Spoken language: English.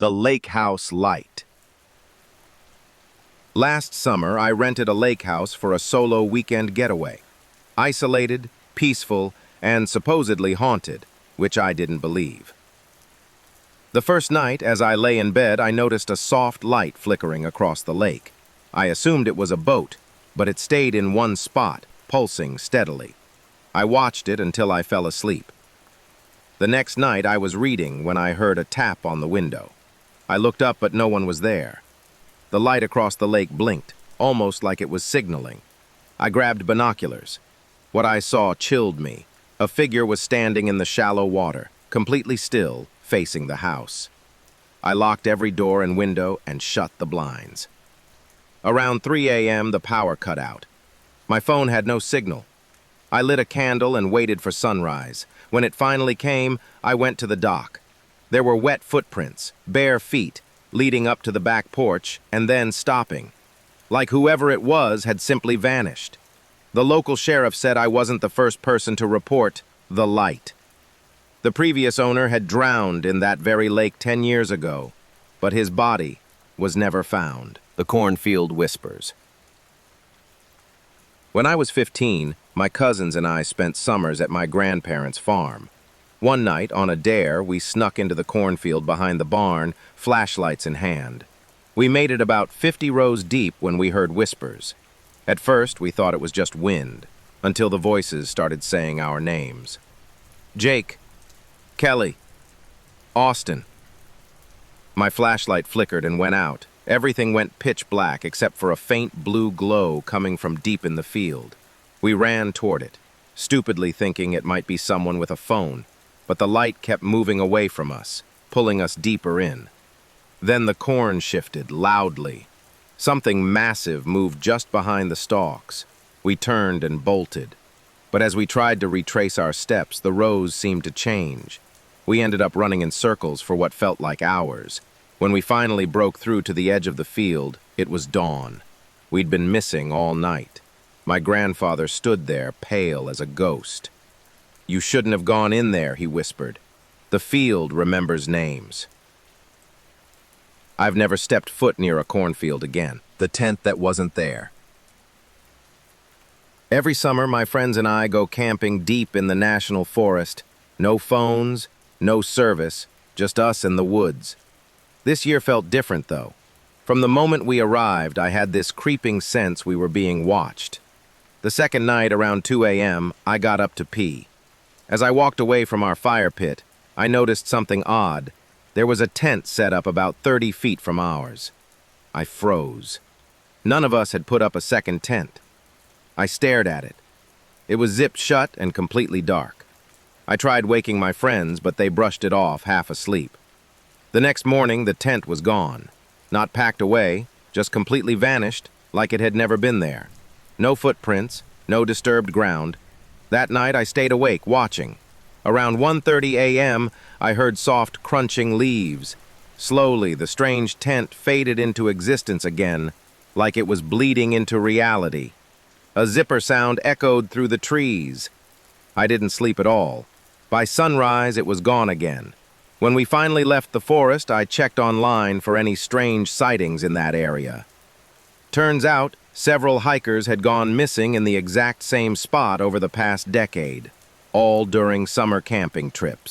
The Lake House Light. Last summer, I rented a lake house for a solo weekend getaway. Isolated, peaceful, and supposedly haunted, which I didn't believe. The first night, as I lay in bed, I noticed a soft light flickering across the lake. I assumed it was a boat, but it stayed in one spot, pulsing steadily. I watched it until I fell asleep. The next night, I was reading when I heard a tap on the window. I looked up, but no one was there. The light across the lake blinked, almost like it was signaling. I grabbed binoculars. What I saw chilled me. A figure was standing in the shallow water, completely still, facing the house. I locked every door and window and shut the blinds. Around 3 a.m., the power cut out. My phone had no signal. I lit a candle and waited for sunrise. When it finally came, I went to the dock. There were wet footprints, bare feet, leading up to the back porch and then stopping. Like whoever it was had simply vanished. The local sheriff said I wasn't the first person to report the light. The previous owner had drowned in that very lake 10 years ago, but his body was never found. The cornfield whispers. When I was 15, my cousins and I spent summers at my grandparents' farm. One night, on a dare, we snuck into the cornfield behind the barn, flashlights in hand. We made it about 50 rows deep when we heard whispers. At first, we thought it was just wind, until the voices started saying our names. Jake, Kelly, Austin. My flashlight flickered and went out. Everything went pitch black except for a faint blue glow coming from deep in the field. We ran toward it, stupidly thinking it might be someone with a phone. But the light kept moving away from us, pulling us deeper in. Then the corn shifted loudly. Something massive moved just behind the stalks. We turned and bolted. But as we tried to retrace our steps, the rows seemed to change. We ended up running in circles for what felt like hours. When we finally broke through to the edge of the field, it was dawn. We'd been missing all night. My grandfather stood there, pale as a ghost. "You shouldn't have gone in there," he whispered. "The field remembers names." I've never stepped foot near a cornfield again. The tent that wasn't there. Every summer, my friends and I go camping deep in the national forest. No phones, no service, just us in the woods. This year felt different, though. From the moment we arrived, I had this creeping sense we were being watched. The second night, around 2 a.m., I got up to pee. As I walked away from our fire pit, I noticed something odd. There was a tent set up about 30 feet from ours. I froze. None of us had put up a second tent. I stared at it. It was zipped shut and completely dark. I tried waking my friends, but they brushed it off, half asleep. The next morning, the tent was gone. Not packed away, just completely vanished, like it had never been there. No footprints, no disturbed ground. That night, I stayed awake, watching. Around 1:30 a.m., I heard soft crunching leaves. Slowly, the strange tent faded into existence again, like it was bleeding into reality. A zipper sound echoed through the trees. I didn't sleep at all. By sunrise, it was gone again. When we finally left the forest, I checked online for any strange sightings in that area. Turns out, several hikers had gone missing in the exact same spot over the past decade, all during summer camping trips.